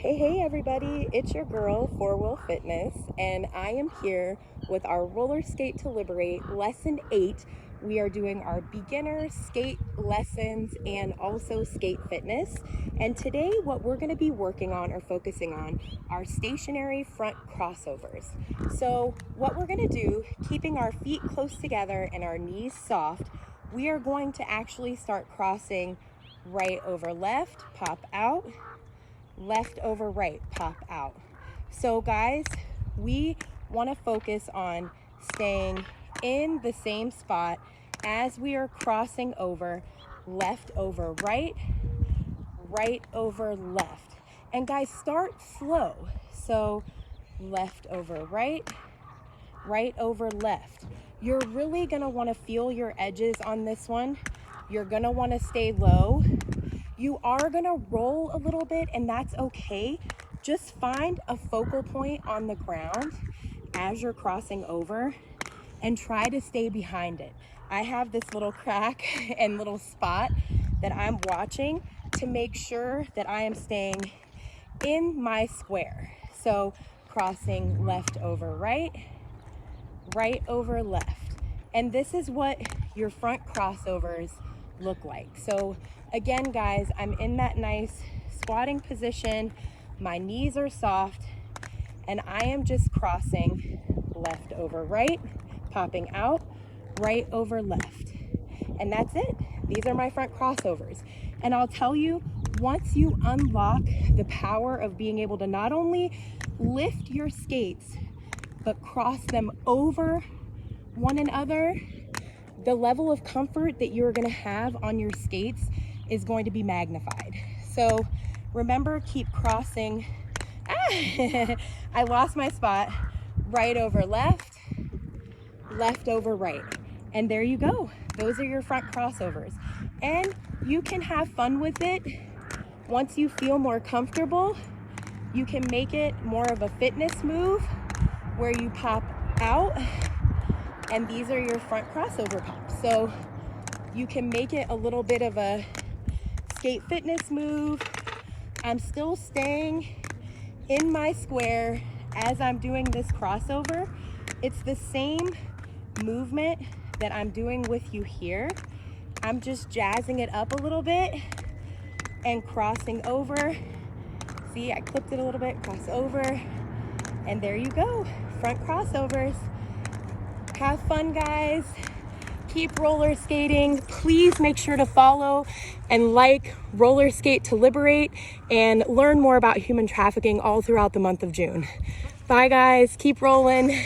Hey everybody, it's your girl, Four Wheel Fitness, and I am here with our Roller Skate to Liberate Lesson 8. We are doing our beginner skate lessons and also skate fitness. And today what we're going to be working on or focusing on are stationary front crossovers. So what we're going to do, keeping our feet close together and our knees soft, we are going to actually start crossing right over left, pop out, left over right, pop out. So guys, we want to focus on staying in the same spot as we are crossing over left over right, right over left. And guys, start slow. So left over right, right over left. You're really going to want to feel your edges on this one. You're going to want to stay low. You are gonna roll a little bit, and that's okay. Just find a focal point on the ground as you're crossing over and try to stay behind it. I have this little crack and little spot that I'm watching to make sure that I am staying in my square. So crossing left over right, right over left. And this is what your front crossovers look like. So again, guys, I'm in that nice squatting position. My knees are soft, and I am just crossing left over right, popping out, right over left. And that's it. These are my front crossovers. And I'll tell you, once you unlock the power of being able to not only lift your skates, but cross them over one another, the level of comfort that you're going to have on your skates is going to be magnified. So remember, keep crossing. I lost my spot. Right over left, left over right. And there you go. Those are your front crossovers. And you can have fun with it. Once you feel more comfortable, you can make it more of a fitness move where you pop out, and these are your front crossover pops. So you can make it a little bit of a skate fitness move. I'm still staying in my square as I'm doing this crossover. It's the same movement that I'm doing with you here. I'm just jazzing it up a little bit and crossing over. See, I clipped it a little bit, cross over, and there you go, front crossovers. Have fun, guys. Keep roller skating. Please make sure to follow and like Roller Skate to Liberate and learn more about human trafficking all throughout the month of June. Bye, guys. Keep rolling.